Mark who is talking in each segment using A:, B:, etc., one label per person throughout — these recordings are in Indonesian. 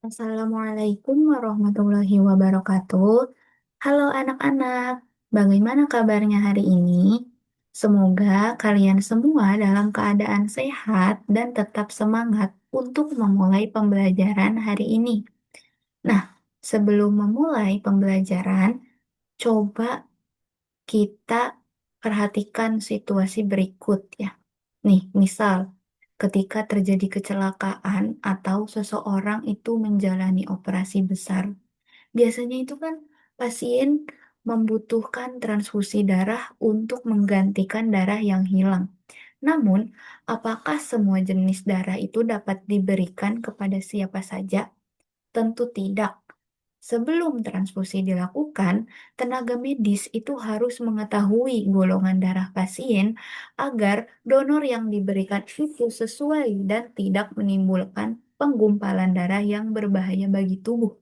A: Assalamualaikum warahmatullahi wabarakatuh. Halo anak-anak, bagaimana kabarnya hari ini? Semoga kalian semua dalam keadaan sehat dan tetap semangat untuk memulai pembelajaran hari ini. Nah, sebelum memulai pembelajaran, coba kita perhatikan situasi berikut ya. Nih, misal ketika terjadi kecelakaan atau seseorang itu menjalani operasi besar. Biasanya itu kan pasien membutuhkan transfusi darah untuk menggantikan darah yang hilang. Namun, apakah semua jenis darah itu dapat diberikan kepada siapa saja? Tentu tidak. Sebelum transfusi dilakukan, tenaga medis itu harus mengetahui golongan darah pasien agar donor yang diberikan itu sesuai dan tidak menimbulkan penggumpalan darah yang berbahaya bagi tubuh.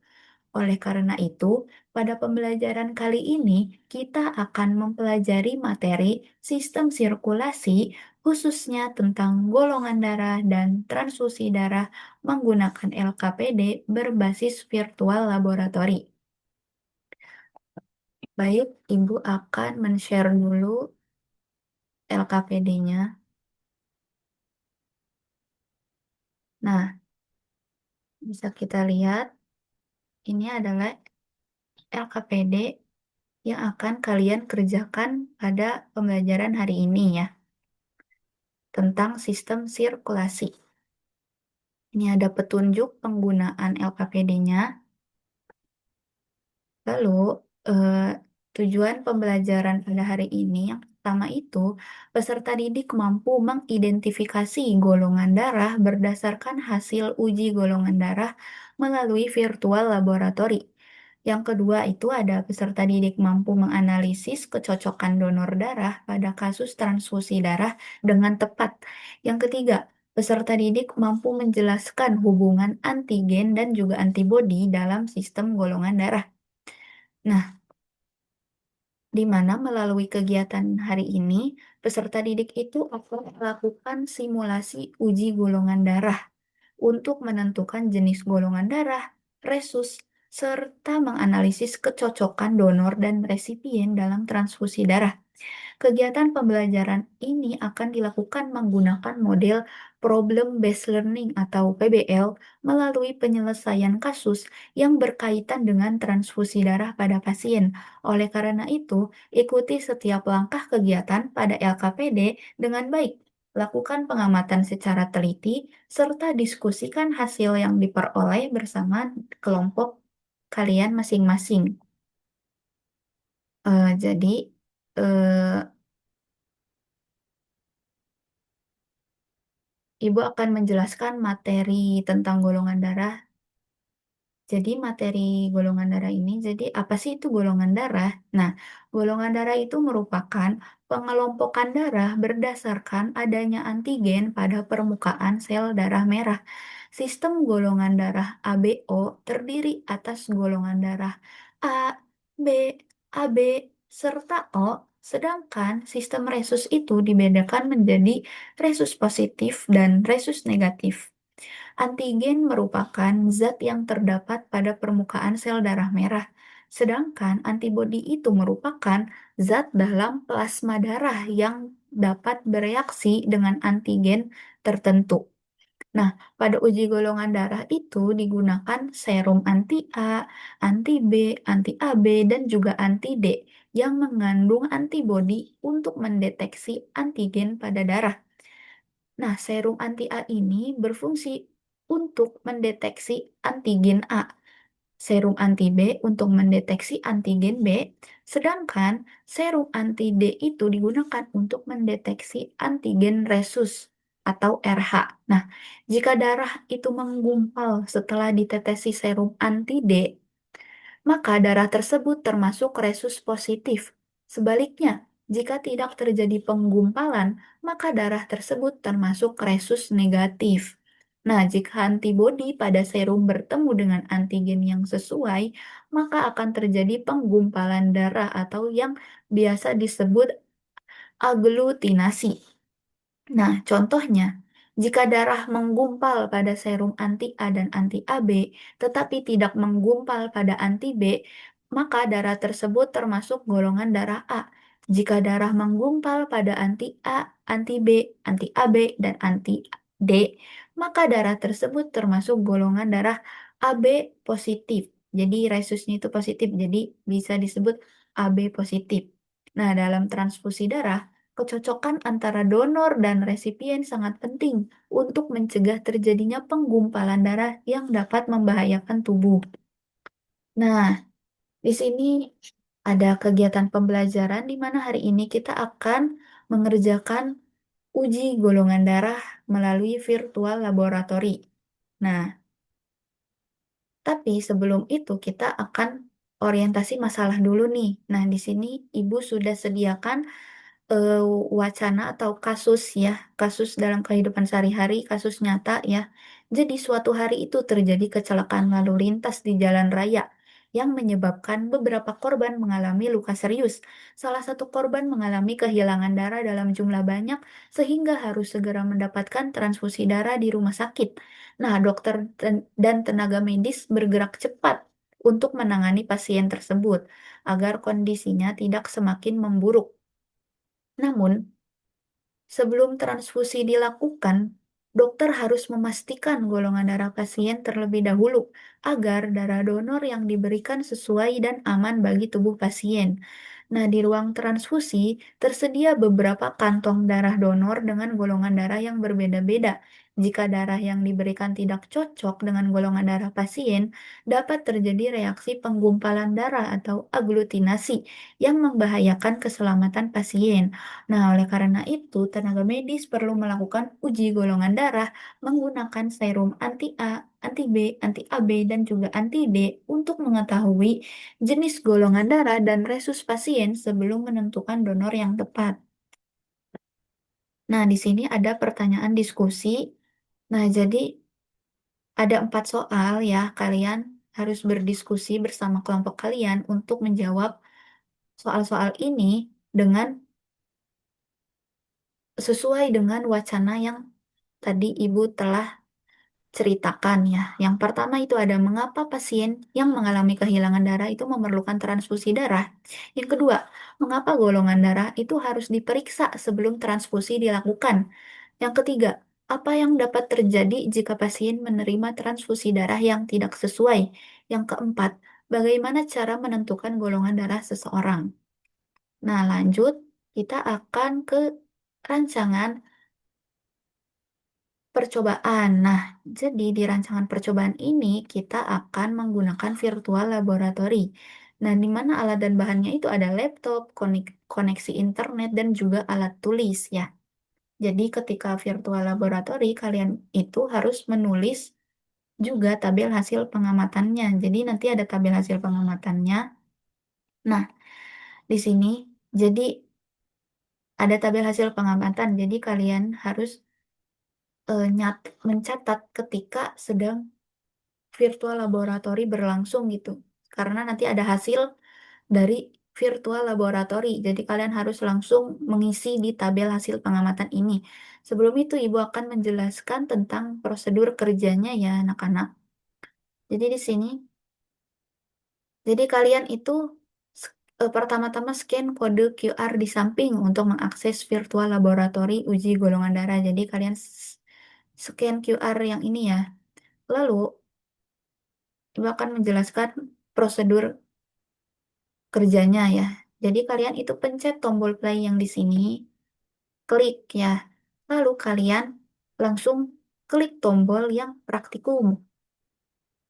A: Oleh karena itu, pada pembelajaran kali ini kita akan mempelajari materi sistem sirkulasi, khususnya tentang golongan darah dan transfusi darah menggunakan LKPD berbasis virtual laboratori. Baik, Ibu akan men-share dulu LKPD-nya. Nah, bisa kita lihat, ini adalah LKPD yang akan kalian kerjakan pada pembelajaran hari ini ya, tentang sistem sirkulasi. Ini ada petunjuk penggunaan LKPD-nya. Lalu, eh, tujuan pembelajaran pada hari ini yang pertama itu, peserta didik mampu mengidentifikasi golongan darah berdasarkan hasil uji golongan darah melalui virtual laboratori. Yang kedua itu ada peserta didik mampu menganalisis kecocokan donor darah pada kasus transfusi darah dengan tepat. Yang ketiga, peserta didik mampu menjelaskan hubungan antigen dan juga antibodi dalam sistem golongan darah. Nah, di mana melalui kegiatan hari ini, peserta didik itu akan melakukan simulasi uji golongan darah untuk menentukan jenis golongan darah, resus, serta menganalisis kecocokan donor dan resipien dalam transfusi darah. Kegiatan pembelajaran ini akan dilakukan menggunakan model Problem Based Learning atau PBL melalui penyelesaian kasus yang berkaitan dengan transfusi darah pada pasien. Oleh karena itu, ikuti setiap langkah kegiatan pada LKPD dengan baik. Lakukan pengamatan secara teliti, serta diskusikan hasil yang diperoleh bersama kelompok kalian masing-masing. Jadi, eh, Ibu akan menjelaskan materi tentang golongan darah. Jadi materi golongan darah ini, jadi apa sih itu golongan darah? Nah, golongan darah itu merupakan pengelompokan darah berdasarkan adanya antigen pada permukaan sel darah merah. Sistem golongan darah ABO terdiri atas golongan darah A, B, AB, serta O, sedangkan sistem resus itu dibedakan menjadi resus positif dan resus negatif. Antigen merupakan zat yang terdapat pada permukaan sel darah merah, sedangkan antibodi itu merupakan zat dalam plasma darah yang dapat bereaksi dengan antigen tertentu. Nah, pada uji golongan darah itu digunakan serum anti-A, anti-B, anti-AB, dan juga anti-D yang mengandung antibodi untuk mendeteksi antigen pada darah. Nah, serum anti-A ini berfungsi untuk mendeteksi antigen A, serum anti-B untuk mendeteksi antigen B, sedangkan serum anti-D itu digunakan untuk mendeteksi antigen resus atau RH. Nah, jika darah itu menggumpal setelah ditetesi serum anti-D, maka darah tersebut termasuk resus positif. Sebaliknya, jika tidak terjadi penggumpalan, maka darah tersebut termasuk resus negatif. Nah, jika antibodi pada serum bertemu dengan antigen yang sesuai, maka akan terjadi penggumpalan darah atau yang biasa disebut aglutinasi. Nah, contohnya, Jika darah menggumpal pada serum anti-A dan anti-AB, tetapi tidak menggumpal pada anti-B, maka darah tersebut termasuk golongan darah A. Jika darah menggumpal pada anti-A, anti-B, anti-AB, dan anti-D, maka darah tersebut termasuk golongan darah AB positif. Jadi resusnya itu positif, jadi bisa disebut AB positif. Nah, dalam transfusi darah, kecocokan antara donor dan resipien sangat penting untuk mencegah terjadinya penggumpalan darah yang dapat membahayakan tubuh. Nah, di sini ada kegiatan pembelajaran di mana hari ini kita akan mengerjakan uji golongan darah melalui virtual laboratory. Nah, tapi sebelum itu kita akan orientasi masalah dulu nih. Nah, di sini Ibu sudah sediakan eh, wacana atau kasus ya, kasus dalam kehidupan sehari-hari, kasus nyata ya. Jadi suatu hari itu terjadi kecelakaan lalu lintas di jalan raya yang menyebabkan beberapa korban mengalami luka serius. Salah satu korban mengalami kehilangan darah dalam jumlah banyak sehingga harus segera mendapatkan transfusi darah di rumah sakit. Nah, dokter dan tenaga medis bergerak cepat untuk menangani pasien tersebut agar kondisinya tidak semakin memburuk. Namun, sebelum transfusi dilakukan, dokter harus memastikan golongan darah pasien terlebih dahulu agar darah donor yang diberikan sesuai dan aman bagi tubuh pasien. Nah, di ruang transfusi tersedia beberapa kantong darah donor dengan golongan darah yang berbeda-beda. Jika darah yang diberikan tidak cocok dengan golongan darah pasien, dapat terjadi reaksi penggumpalan darah atau aglutinasi yang membahayakan keselamatan pasien. Nah, oleh karena itu, tenaga medis perlu melakukan uji golongan darah menggunakan serum anti-A, anti-B, anti-AB, dan juga anti-D untuk mengetahui jenis golongan darah dan resus pasien sebelum menentukan donor yang tepat. Nah, di sini ada pertanyaan diskusi. Nah, jadi ada 4 soal ya, kalian harus berdiskusi bersama kelompok kalian untuk menjawab soal-soal ini dengan sesuai dengan wacana yang tadi Ibu telah ceritakan ya. Yang pertama itu ada mengapa pasien yang mengalami kehilangan darah itu memerlukan transfusi darah. Yang kedua, mengapa golongan darah itu harus diperiksa sebelum transfusi dilakukan. Yang ketiga, apa yang dapat terjadi jika pasien menerima transfusi darah yang tidak sesuai. Yang keempat, bagaimana cara menentukan golongan darah seseorang. Nah, lanjut kita akan ke rancangan percobaan. Nah, jadi di rancangan percobaan ini kita akan menggunakan virtual laboratory. Nah, di mana alat dan bahannya itu ada laptop, koneksi internet, dan juga alat tulis ya. Jadi ketika virtual laboratory, kalian itu harus menulis juga tabel hasil pengamatannya. Jadi nanti ada tabel hasil pengamatannya. Nah, di sini jadi ada tabel hasil pengamatan. Jadi kalian harus mencatat ketika sedang virtual laboratory berlangsung gitu. Karena nanti ada hasil dari virtual laboratory. Jadi kalian harus langsung mengisi di tabel hasil pengamatan ini. Sebelum itu Ibu akan menjelaskan tentang prosedur kerjanya ya anak-anak. Jadi di sini, jadi kalian itu pertama-tama scan kode QR di samping untuk mengakses virtual laboratory uji golongan darah. Jadi kalian scan QR yang ini ya. Lalu Ibu akan menjelaskan prosedur kerjanya ya. Jadi kalian itu pencet tombol play yang di sini, klik ya. Lalu kalian langsung klik tombol yang praktikum.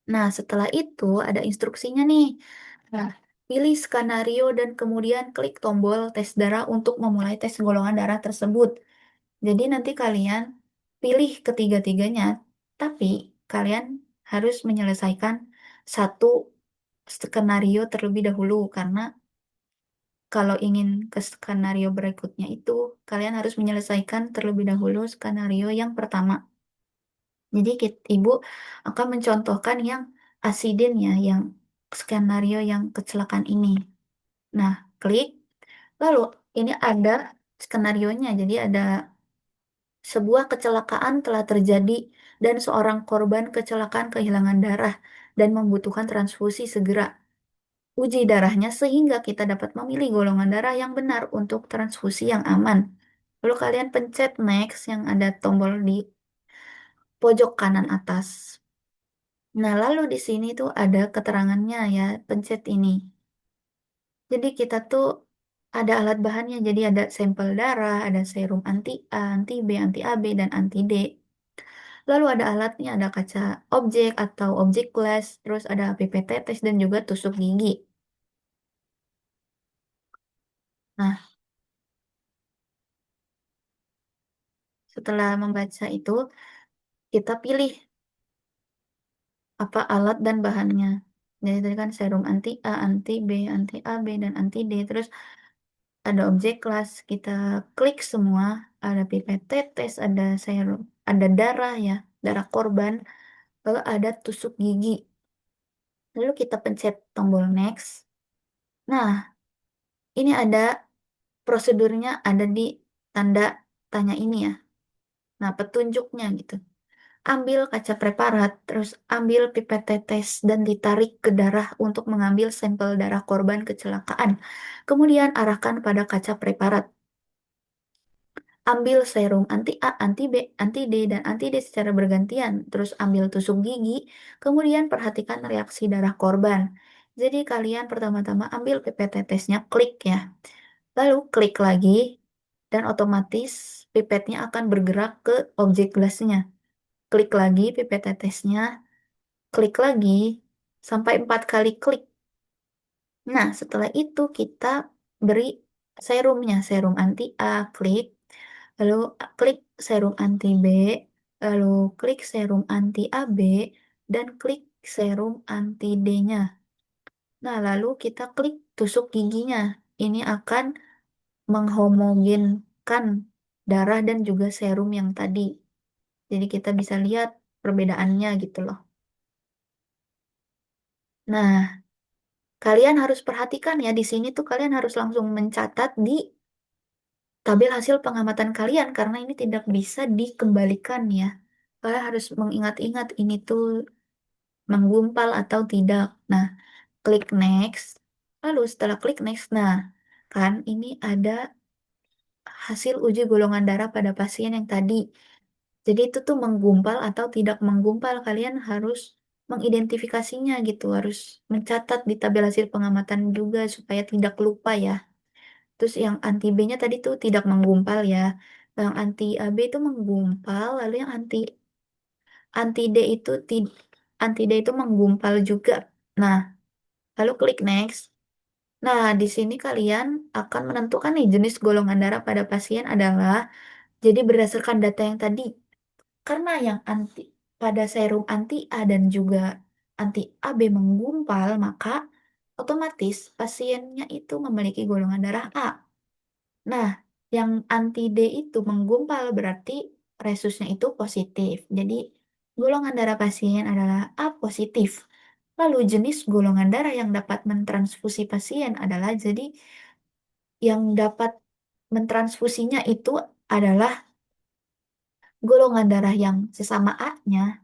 A: Nah, setelah itu ada instruksinya nih. Nah, pilih skenario dan kemudian klik tombol tes darah untuk memulai tes golongan darah tersebut. Jadi nanti kalian pilih ketiga-tiganya, tapi kalian harus menyelesaikan satu skenario terlebih dahulu karena kalau ingin ke skenario berikutnya itu, kalian harus menyelesaikan terlebih dahulu skenario yang pertama. Jadi ibu akan mencontohkan yang asiden ya, yang skenario yang kecelakaan ini. Nah, klik. Lalu ini ada skenarionya, jadi ada Sebuah kecelakaan telah terjadi dan seorang korban kecelakaan kehilangan darah dan membutuhkan transfusi segera. Uji darahnya sehingga kita dapat memilih golongan darah yang benar untuk transfusi yang aman. Lalu kalian pencet next yang ada tombol di pojok kanan atas. Nah, lalu di sini tuh ada keterangannya ya, pencet ini. Jadi kita tuh ada alat bahannya, jadi ada sampel darah, ada serum anti A, anti B, anti AB, dan anti D. Lalu ada alatnya, ada kaca objek atau objek glass, terus ada pipet tetes dan juga tusuk gigi. Nah, setelah membaca itu, kita pilih apa alat dan bahannya. Jadi tadi kan serum anti A, anti B, anti AB, dan anti D. Terus ada objek kelas, kita klik semua. Ada pipet tetes, ada serum, ada darah ya, darah korban. Lalu ada tusuk gigi. Lalu kita pencet tombol next. Nah, ini ada prosedurnya ada di tanda tanya ini ya. Nah, petunjuknya gitu. Ambil kaca preparat, terus ambil pipet tetes dan ditarik ke darah untuk mengambil sampel darah korban kecelakaan. Kemudian arahkan pada kaca preparat. Ambil serum anti A, anti B, anti D, dan anti D secara bergantian. Terus ambil tusuk gigi, kemudian perhatikan reaksi darah korban. Jadi kalian pertama-tama ambil pipet tetesnya, klik ya. Lalu klik lagi, dan otomatis pipetnya akan bergerak ke objek gelasnya. Klik lagi pipet tetesnya, klik lagi, sampai 4 kali klik. Nah, setelah itu kita beri serumnya, serum anti A, klik. Lalu klik serum anti B, lalu klik serum anti AB, dan klik serum anti D-nya. Nah, lalu kita klik tusuk giginya. Ini akan menghomogenkan darah dan juga serum yang tadi. Jadi kita bisa lihat perbedaannya gitu loh. Nah, kalian harus perhatikan ya di sini tuh kalian harus langsung mencatat di tabel hasil pengamatan kalian karena ini tidak bisa dikembalikan ya. Kalian harus mengingat-ingat ini tuh menggumpal atau tidak. Nah, klik next. Lalu setelah klik next, nah kan ini ada hasil uji golongan darah pada pasien yang tadi. Jadi itu tuh menggumpal atau tidak menggumpal. Kalian harus mengidentifikasinya gitu. Harus mencatat di tabel hasil pengamatan juga supaya tidak lupa ya. Terus yang anti B-nya tadi tuh tidak menggumpal ya. Yang anti AB itu menggumpal, lalu yang anti D itu anti D itu menggumpal juga. Nah, lalu klik next. Nah, di sini kalian akan menentukan nih jenis golongan darah pada pasien adalah jadi berdasarkan data yang tadi. Karena yang pada serum anti A dan juga anti AB menggumpal, maka otomatis pasiennya itu memiliki golongan darah A. Nah, yang anti D itu menggumpal berarti resusnya itu positif. Jadi, golongan darah pasien adalah A positif. Lalu jenis golongan darah yang dapat mentransfusi pasien adalah jadi yang dapat mentransfusinya itu adalah golongan darah yang sesama A-nya,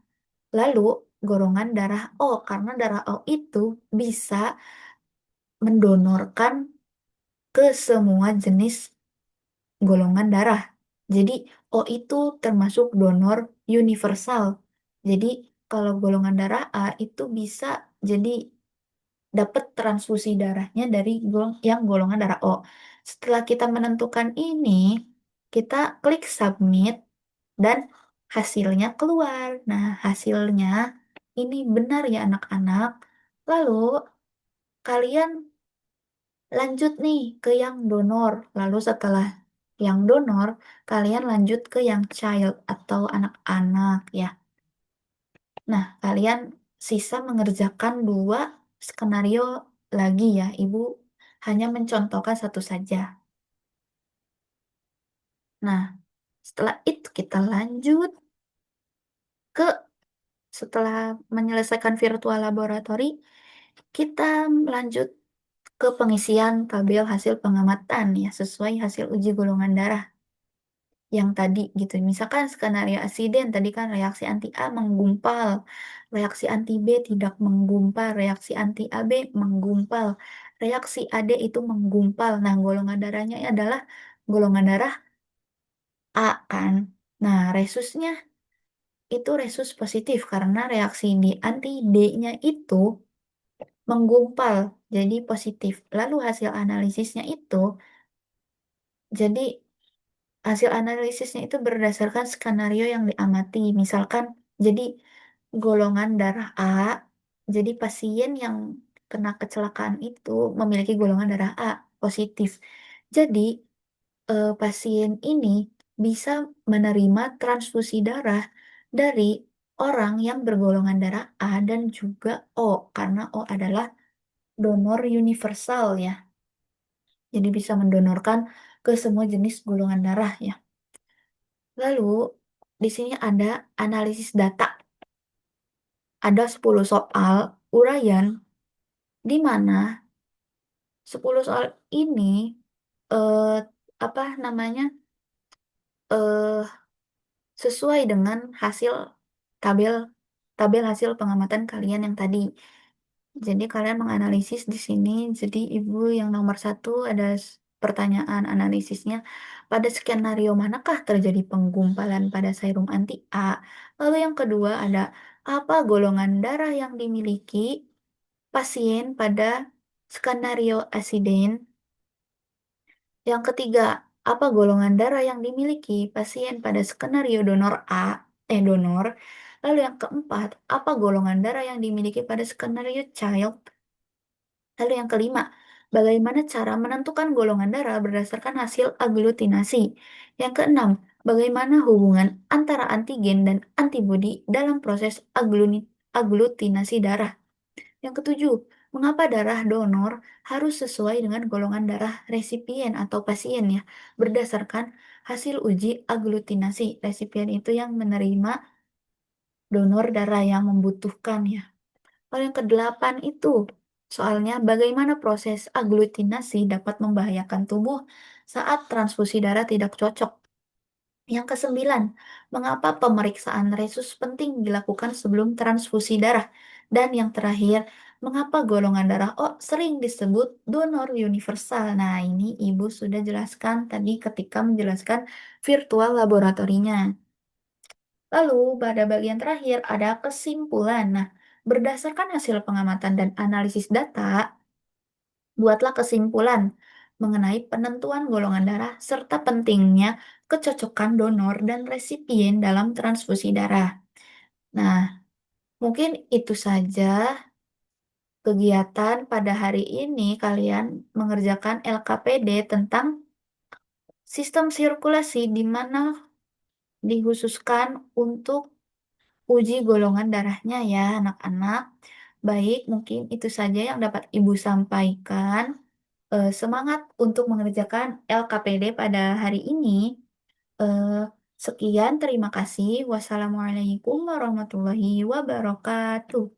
A: lalu golongan darah O karena darah O itu bisa mendonorkan ke semua jenis golongan darah. Jadi O itu termasuk donor universal. Jadi kalau golongan darah A itu bisa jadi dapat transfusi darahnya dari yang golongan darah O. Setelah kita menentukan ini, kita klik submit dan hasilnya keluar. Nah, hasilnya ini benar ya anak-anak. Lalu kalian lanjut nih ke yang donor. Lalu setelah yang donor, kalian lanjut ke yang child atau anak-anak ya. Nah, kalian sisa mengerjakan 2 skenario lagi ya. Ibu hanya mencontohkan satu saja. Nah, setelah itu kita lanjut ke setelah menyelesaikan virtual laboratory, kita lanjut ke pengisian tabel hasil pengamatan ya sesuai hasil uji golongan darah. yang tadi gitu. Misalkan skenario asiden tadi kan reaksi anti A menggumpal, reaksi anti B tidak menggumpal, reaksi anti AB menggumpal, reaksi AD itu menggumpal. Nah, golongan darahnya adalah golongan darah A kan. Nah, resusnya itu resus positif karena reaksi di anti D-nya itu menggumpal jadi positif. Lalu hasil analisisnya itu jadi hasil analisisnya itu berdasarkan skenario yang diamati. Misalkan, jadi golongan darah A, jadi pasien yang kena kecelakaan itu memiliki golongan darah A positif. Jadi, pasien ini bisa menerima transfusi darah dari orang yang bergolongan darah A dan juga O, karena O adalah donor universal ya. Jadi bisa mendonorkan ke semua jenis golongan darah ya. Lalu, di sini ada analisis data. Ada 10 soal uraian di mana 10 soal ini eh, apa namanya eh, sesuai dengan hasil tabel tabel hasil pengamatan kalian yang tadi. Jadi kalian menganalisis di sini. Jadi ibu yang nomor satu ada pertanyaan analisisnya. Pada skenario manakah terjadi penggumpalan pada serum anti A? Lalu yang kedua ada apa golongan darah yang dimiliki pasien pada skenario asiden? Yang ketiga, apa golongan darah yang dimiliki pasien pada skenario donor donor? Lalu yang keempat, apa golongan darah yang dimiliki pada skenario child? Lalu yang kelima, bagaimana cara menentukan golongan darah berdasarkan hasil aglutinasi? Yang keenam, bagaimana hubungan antara antigen dan antibodi dalam proses aglutinasi darah? Yang ketujuh, mengapa darah donor harus sesuai dengan golongan darah resipien atau pasien ya, berdasarkan hasil uji aglutinasi. Resipien itu yang menerima donor darah yang membutuhkan ya. Lalu yang kedelapan itu, soalnya bagaimana proses aglutinasi dapat membahayakan tubuh saat transfusi darah tidak cocok. Yang kesembilan, mengapa pemeriksaan resus penting dilakukan sebelum transfusi darah? Dan yang terakhir, mengapa golongan darah O sering disebut donor universal? Nah, ini Ibu sudah jelaskan tadi ketika menjelaskan virtual laboratorinya. Lalu, pada bagian terakhir ada kesimpulan. Nah, berdasarkan hasil pengamatan dan analisis data, buatlah kesimpulan mengenai penentuan golongan darah serta pentingnya kecocokan donor dan resipien dalam transfusi darah. Nah, mungkin itu saja kegiatan pada hari ini kalian mengerjakan LKPD tentang sistem sirkulasi di mana dikhususkan untuk uji golongan darahnya ya anak-anak. Baik, mungkin itu saja yang dapat Ibu sampaikan. Semangat untuk mengerjakan LKPD pada hari ini. Eh, Sekian, terima kasih. Wassalamualaikum warahmatullahi wabarakatuh.